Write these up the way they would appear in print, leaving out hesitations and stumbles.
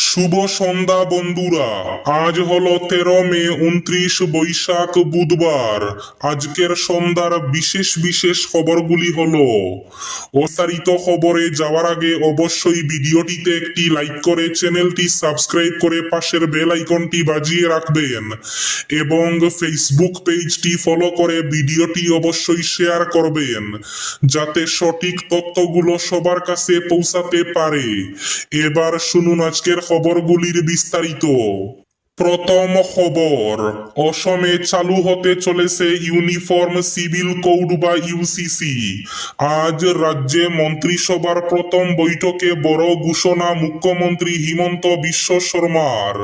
শুভ সন্ধ্যা বন্ধুরা। আজ হলো 13 মে, 29 বৈশাখ, বুধবার। আজকের সন্ধ্যার বিশেষ বিশেষ খবরগুলি হলো: বিস্তারিত খবরে যাওয়ার আগে অবশ্যই ভিডিওটিতে একটি লাইক করে চ্যানেলটি সাবস্ক্রাইব করে পাশের বেল আইকনটি বাজিয়ে রাখবেন এবং ফেসবুক পেজটি ফলো করে ভিডিওটি অবশ্যই শেয়ার করবেন যাতে সঠিক তথ্যগুলো সবার কাছে পৌঁছাতে পারে। এবার শুনুন আজকের খবরগুলির বিস্তারিত। প্রথম খবর, অসমে চালু হতে চলেছে ইউনিফর্ম সিভিল কোড বা ইউসিসি। আজ রাজ্যে মন্ত্রিসভার প্রথম বৈঠকে বড় ঘোষণা মুখ্যমন্ত্রী হিমন্ত বিশ্ব শর্মার।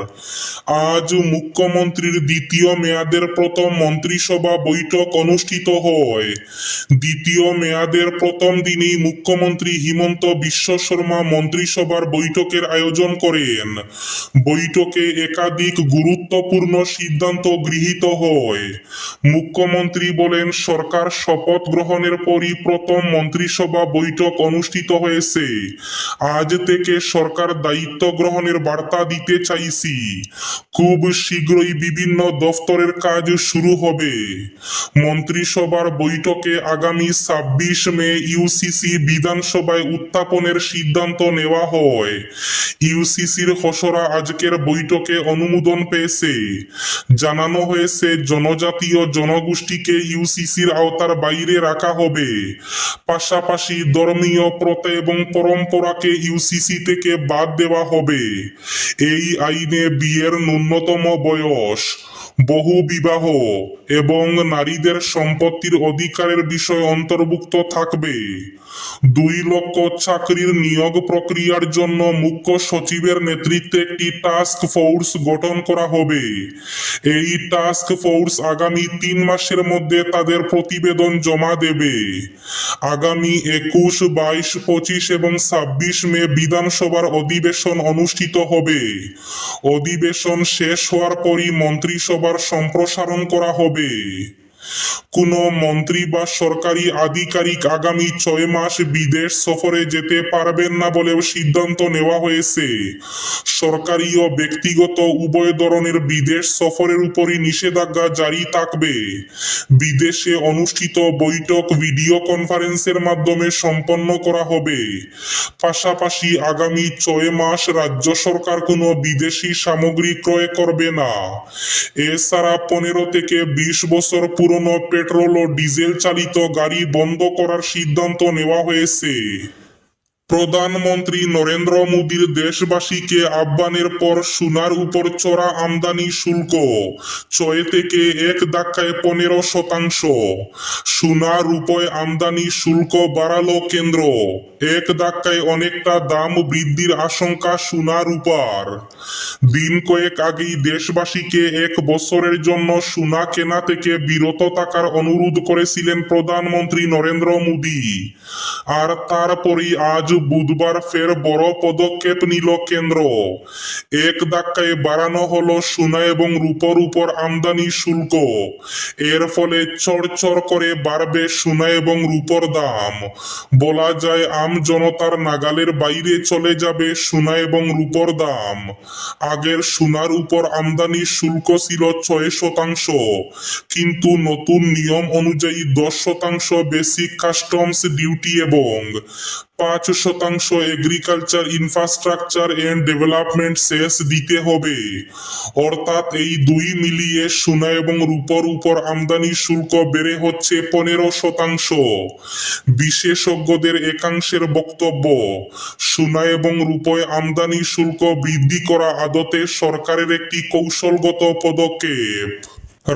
আজ মুখ্যমন্ত্রীর দ্বিতীয় মেয়াদের প্রথম মন্ত্রিসভা বৈঠক অনুষ্ঠিত হয়। দ্বিতীয় মেয়াদের প্রথম দিনেই মুখ্যমন্ত্রী হিমন্ত বিশ্ব শর্মা মন্ত্রিসভার বৈঠকের আয়োজন করেন। বৈঠকে একাধিক গুরুত্বপূর্ণ সিদ্ধান্ত গৃহীত হয়। মুখ্যমন্ত্রী বলেন, সরকার শপথ গ্রহণের পরই প্রথম মন্ত্রিসভা বৈঠক অনুষ্ঠিত হয়েছে। আজ থেকে সরকার দায়িত্ব গ্রহণের বার্তা দিতে চাইছি। খুব শীঘ্রই বিভিন্ন দফতরের কাজ শুরু হবে। মন্ত্রিসভার বৈঠকে আগামী 26 মে ইউসিসি বিধানসভায় উত্থাপনের সিদ্ধান্ত নেওয়া হয়। ইউসিসির খসড়া আজকের বৈঠকে অনুমোদন পেয়েছে। জানানো হয়েছে, জনজাতীয় জনগোষ্ঠীকে ইউসিসির আওতার বাইরে রাখা হবে। পাশাপাশি ধর্মীয় প্রথা এবং পরম্পরাকে ইউসিসি থেকে বাদ দেওয়া হবে। এই আইনে বিয়ের ন্যূনতম বয়স, বহু বিবাহ এবং নারীদের সম্পত্তির অধিকারের বিষয় অন্তর্ভুক্ত থাকবে। 2 লক্ষ চাকরির নিয়োগ প্রক্রিয়ার জন্য মুখ্য সচিবের নেতৃত্বে একটি টাস্ক ফোর্স গঠন করা হবে। এই টাস্ক ফোর্স আগামী 3 মাসের মধ্যে তাদের প্রতিবেদন জমা দেবে। আগামী 21, 22, 25 এবং 26 মে বিধানসভার অধিবেশন অনুষ্ঠিত হবে। অধিবেশন শেষ হওয়ার পরই মন্ত্রিসভার সম্প্রসারণ করা হবে। কোন মন্ত্রী বা সরকারি আধিকারিক আগামী 6 মাস বিদেশ সফরে যেতে পারবেন না বলেও সিদ্ধান্ত নেওয়া হয়েছে। সরকারি ও ব্যক্তিগত উভয় ধরনের বিদেশ সফরের উপরই নিষেধাজ্ঞা জারি থাকবে। বিদেশে অনুষ্ঠিত বৈঠক ভিডিও কনফারেন্সের মাধ্যমে সম্পন্ন করা হবে। পাশাপাশি আগামী 6 মাস রাজ্য সরকার কোনো বিদেশি সামগ্রী ক্রয় করবে না। এছাড়া 15 থেকে 20 বছর পুরনো পেট্রোল ও ডিজেল চালিত গাড়ি বন্ধ করার সিদ্ধান্ত নেওয়া হয়েছে। প্রধানমন্ত্রী নরেন্দ্র মোদীর দেশবাসীকে আহ্বানের পর সোনার উপর চড়া আমদানি শুল্ক 6 থেকে 1 ধাক্কায় 15%। সোনা রূপয় আমদানি শুল্ক বাড়ালো কেন্দ্র। 1 ধাক্কায় অনেকটা দাম বৃদ্ধির আশঙ্কা সোনা রূপার। দিন কয়েক আগেই দেশবাসীকে 1 বছরের জন্য সোনা কেনা থেকে বিরত থাকার অনুরোধ করেছিলেন প্রধানমন্ত্রী নরেন্দ্র মোদী। আর তারপরেই আজ বুধবার ফের বড় পদক্ষেপ নিল কেন্দ্র। 1 ধাক্কায় বাড়ানো হলো সোনা এবং রূপোর উপর আমদানি শুল্ক। এর ফলে চড়চড় করে বাড়বে সোনা এবং রূপোর দাম। বলা যায়, আম জনতার নাগালের বাইরে চলে যাবে সোনা এবং রূপোর দাম। আগের সোনার উপর আমদানি শুল্ক ছিল 6%, কিন্তু নতুন নিয়ম অনুযায়ী 10% বেসিক কাস্টমস ডিউটি এবং 5% এগ্রিকালচার ইনফ্রাস্ট্রাকচার এন্ড ডেভেলপমেন্ট সেস দিতে হবে। অর্থাৎ এই 2 মিলিয়ে সোনা এবং রূপোর উপর আমদানি শুল্ক বেড়ে হচ্ছে 15%। বিশেষজ্ঞদের একাংশের বক্তব্য, সোনা এবং রূপোয় আমদানি শুল্ক বৃদ্ধি করা আদতে সরকারের একটি কৌশলগত পদক্ষেপ।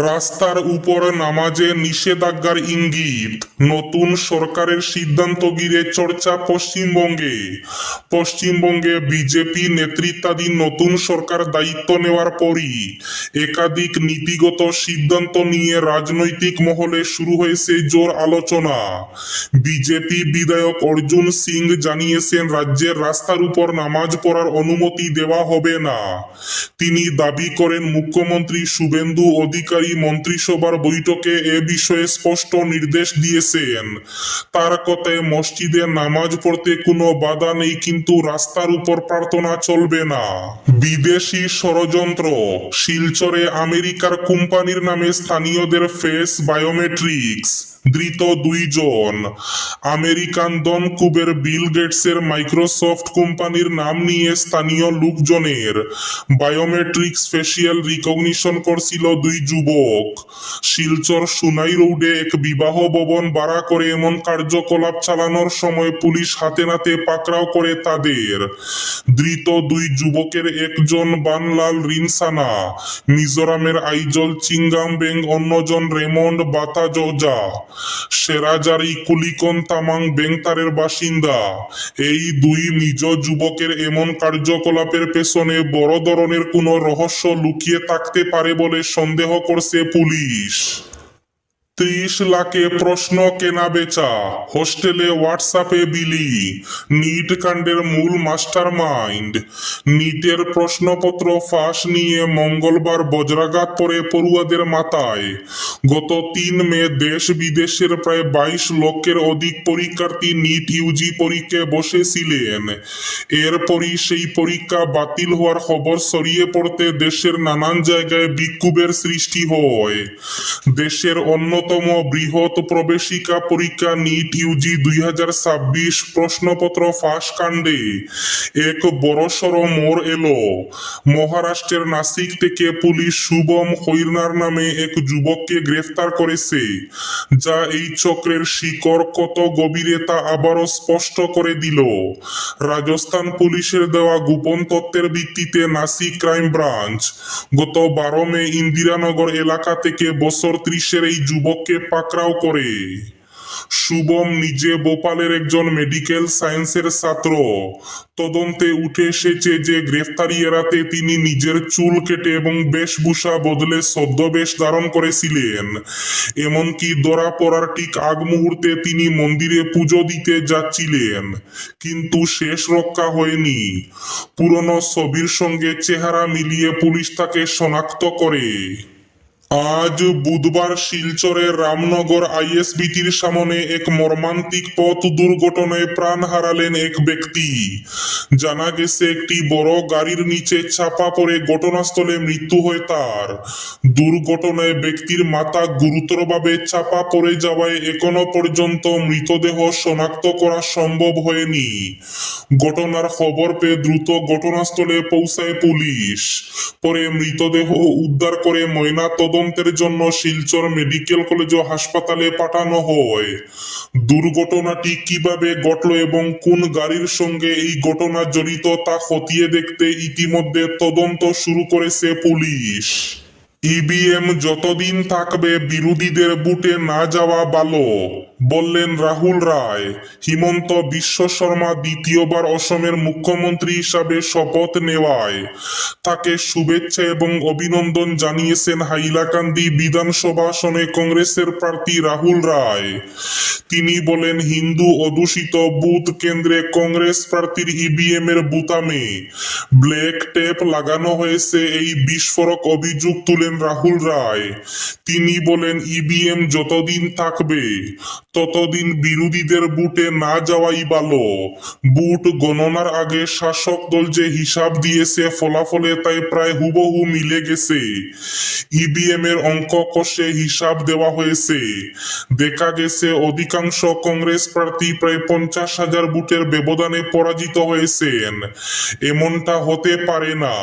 রাস্তার উপর নামাজে নিষেধাজ্ঞার ইঙ্গিত, নতুন সরকারের সিদ্ধান্ত ঘিরে চর্চা পশ্চিমবঙ্গে। পশ্চিমবঙ্গে বিজেপি নেতৃত্বাধীন নতুন সরকার দায়িত্ব নেওয়ার পরই একাধিক নীতিগত সিদ্ধান্ত নিয়ে রাজনৈতিক মহলে শুরু হয়েছে জোর আলোচনা। বিজেপি বিধায়ক অর্জুন সিং জানিয়েছেন, রাজ্যের রাস্তার উপর নামাজ পড়ার অনুমতি দেওয়া হবে না। তিনি দাবি করেন, মুখ্যমন্ত্রী শুভেন্দু অধিকারী অধিকারী মন্ত্রিসভার বৈঠকে এ বিষয়ে স্পষ্ট নির্দেশ দিয়েছেন। তার কথায় মসজিদে নামাজ পড়তে কোনো বাধা নেই, কিন্তু রাস্তার উপর প্রার্থনা চলবে না। বিদেশি ষড়যন্ত্র, শিলচরে আমেরিকার কোম্পানির নামে স্থানীয়দের ফেস বায়োমেট্রিক্স, ধৃত 2 জন। আমেরিকান ডন কুবের বিল গেটসের মাইক্রোসফট কোম্পানির নাম নিয়ে স্থানীয় লোকজনের বায়োমেট্রিক্স ফেসিয়াল রিকগনিশন করছিল 2 যুবক। শিলচর সুনাই রোডে এক বিবাহ ভবন ভাড়া করে এমন কার্যকলাপ চালানোর সময় পুলিশ হাতে নাতে পাকড়াও করে তাদের। ধৃত 2 যুবকের একজন বানলাল রিনসানা, মিজোরামের আইজল চিঙ্গামবেং, অন্যজন রেমন্ড বাতাজোজা, সেরাজারি কুলিকন তামাং বেংতারের বাসিন্দা। এই 2 নিজ যুবকের এমন কার্যকলাপের পেছনে বড় ধরনের কোনো রহস্য লুকিয়ে থাকতে পারে বলে সন্দেহ করছে পুলিশ। 30 লাখে প্রশ্ন কেনা বেচা, হোস্টেলে হোয়াটসঅ্যাপে বিলি। নিট কাণ্ডের মূল মাস্টার মাইন্ড। নিটের প্রশ্নপত্র ফাঁস নিয়ে মঙ্গলবার বজ্রাঘাত পড়ে পড়ুয়াদের মাথায়। গত 3 মে দেশ বিদেশের প্রায় 22 লক্ষের অধিক পরীক্ষার্থী নিট ইউজি পরীক্ষায় বসেছিলেন। এরপরই সেই পরীক্ষা বাতিল হওয়ার খবর ছড়িয়ে পড়তে দেশের নানান জায়গায় বিক্ষোভের সৃষ্টি হয়। দেশের অন্যতম বৃহৎ প্রবেশিকা পরীক্ষা নিট ইউজি 2026 প্রশ্নপত্র ফাঁস কাণ্ডে এক বড়সড় মোড় এলো। মহারাষ্ট্রের নাসিক থেকে পুলিশ শুভম খৈরনার নামে এক যুবককে গ্রেফতার করেছে, যা এই চক্রের শিকড় কত গভীরে তা আবারও স্পষ্ট করে দিল। রাজস্থান পুলিশের দেওয়া গোপন তথ্যের ভিত্তিতে নাসিক ক্রাইম ব্রাঞ্চ গত 12 মে ইন্দিরানগর এলাকা থেকে বছর 30-এর এই যুবককে পাকড়াও করে। শুভম নিজে ভোপালের একজন মেডিকেল সায়েন্সের ছাত্র। তদন্তে উঠে এসেছে যে গ্রেফতারি এড়াতে তিনি নিজের চুল কেটে এবং বেশভূষা বদলে ছদ্মবেশ ধারণ করেছিলেন। এমনকি ধরা পড়ার ঠিক আগ মুহূর্তে তিনি মন্দিরে পুজো দিতে যাচ্ছিলেন, কিন্তু শেষ রক্ষা হয়নি। পুরনো ছবির সঙ্গে চেহারা মিলিয়ে পুলিশ তাকে শনাক্ত করে। আজ বুধবার শিলচরের রামনগর আইএসবিটির সামনে এক মর্মান্তিক পথ দুর্ঘটনায় প্রাণ হারালেন এক ব্যক্তি। জানা গেছে একটি বড় গাড়ির নিচে চাপা পড়ে ঘটনাস্থলে মৃত্যু হয় তার। দুর্ঘটনায় ব্যক্তির মাথা গুরুতরভাবে চাপা পড়ে যাওয়ায় এখনো পর্যন্ত মৃতদেহ শনাক্ত করা সম্ভব হয়নি। ঘটনার খবর পেয়ে দ্রুত ঘটনাস্থলে পৌঁছায় পুলিশ। পরে মৃতদেহ উদ্ধার করে ময়না তদন্তের জন্য শিলচর মেডিকেল কলেজ ও হাসপাতালে পাঠানো হয়। দুর্ঘটনাটি কিভাবে ঘটল এবং কোন গাড়ির সঙ্গে এই ঘটনা জড়িত তা খতিয়ে দেখতে ইতিমধ্যে তদন্ত শুরু করেছে পুলিশ। ইভিএম যতদিন থাকবে বিরোধীদের বুটে না যাওয়া ভালো, বললেন রাহুল রায়। হিমন্ত বিশ্ব শর্মা দ্বিতীয়বার অসমের মুখ্যমন্ত্রী হিসাবে শপথ নেওয়ায় তাকে শুভেচ্ছা এবং অভিনন্দন জানিয়েছেন হাইলাকান্দি বিধানসভা আসনে কংগ্রেসের প্রার্থী রাহুল রায়। তিনি বলেন, হিন্দু অধ্যুষিত বুথ কেন্দ্রে কংগ্রেস প্রার্থীর ইভিএম এর বুতামে ব্ল্যাক টেপ লাগানো হয়েছে, এই বিস্ফোরক অভিযোগ তুলেন রাহুল রায়। তিনি বলেন, ইভিএম যতদিন থাকবে ততদিন বিরোধীদের বুটে না যাওয়াই ভালো। বুট গণনার আগে শাসক দল যে হিসাব দিয়েছে ফলাফলে তাই প্রায় হুবহু মিলে গেছে। ইভিএম এর অঙ্ক কষে হিসাব দেওয়া হয়েছে। দেখা গেছে অধিকাংশ কংগ্রেস প্রার্থী প্রায় 50,000 বুটের ব্যবধানে পরাজিত হয়েছেন। এমনটা হতে পারে না।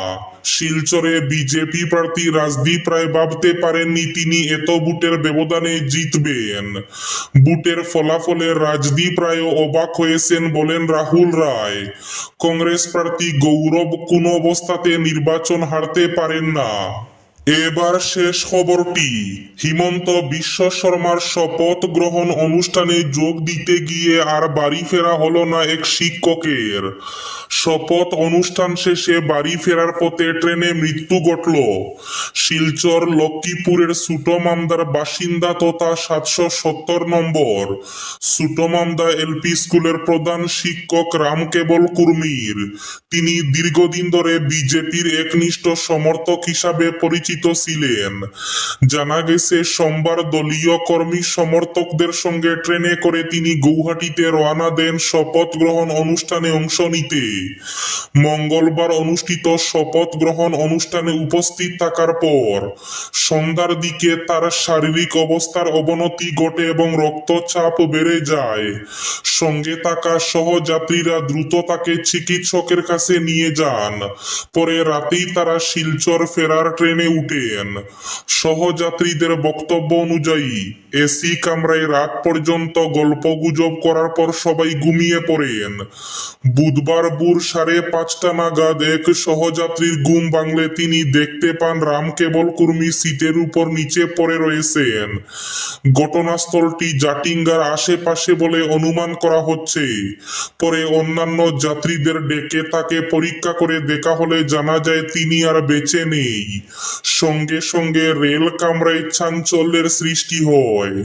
শিলচরে বিজেপি প্রার্থী রাজদীপ রায় ভাবতে পারেননি তিনি এত বুটের ব্যবধানে জিতবেন। বুটের ফলাফলে রাজদীপ রায়ও অবাক হয়েছেন বলেন রাহুল রায়। কংগ্রেস প্রার্থী গৌরব কোনো অবস্থাতে নির্বাচন হারতে পারেন না। এবার শেষ খবরটি, হিমন্ত বিশ্ব শর্মার শপথ গ্রহণ অনুষ্ঠানে যোগ দিতে গিয়ে আর বাড়ি ফেরা হলো না এক শিক্ষকের। শপথ অনুষ্ঠান শেষে বাড়ি ফেরার পথে ট্রেনে মৃত্যু ঘটল। শিলচর লক্ষ্মীপুরের সুটোমামদার বাসিন্দা তথা 770 নম্বর সুটোমামদা এলপি স্কুলের প্রধান শিক্ষক রামকেবল কুর্মীর। তিনি দীর্ঘদিন ধরে বিজেপির একনিষ্ঠ সমর্থক হিসাবে পরিচিত উপস্থিত ছিলেন। জানা গেছে সোমবার দলীয় কর্মী সমর্থকদের সঙ্গে ট্রেনে করে তিনি গৌহাটিতে রওনা দেন শপথ গ্রহণ অনুষ্ঠানে অংশ নিতে। মঙ্গলবার অনুষ্ঠিত শপথ গ্রহণ অনুষ্ঠানে উপস্থিত থাকার পর সন্ধ্যার দিকে তার শারীরিক অবস্থার অবনতি ঘটে এবং রক্তচাপ বেড়ে যায়। সঙ্গে থাকা সহযাত্রীরা দ্রুত তাকে চিকিৎসকের কাছে নিয়ে যান। পরে রাতেই তারা শিলচর ফেরার ট্রেনে উঠেন। সহযাত্রীদের বক্তব্য অনুযায়ী এসি কামরায় রাত পর্যন্ত গল্পগুজব করার পর সবাই ঘুমিয়ে পড়েন। বুধবার ভোর 5:30 নাগাদ এক সহযাত্রীর ঘুম ভাঙলে তিনি দেখতে পান রাম কেবল কর্মী সিটের উপর নিচে পড়ে রয়েছেন। ঘটনাস্থলটি জাটিঙ্গার আশেপাশে বলে অনুমান করা হচ্ছে। পরে অন্যান্য যাত্রীদের ডেকে তাকে পরীক্ষা করে দেখা হলে জানা যায় তিনি আর বেঁচে নেই। সঙ্গে সঙ্গে রেল কামরায় চাঞ্চল্যের সৃষ্টি হয়।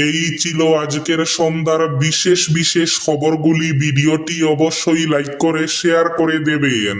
এই ছিল আজকের সন্ধ্যার বিশেষ বিশেষ খবরগুলি। ভিডিওটি অবশ্যই লাইক করে শেয়ার করে দেবেন।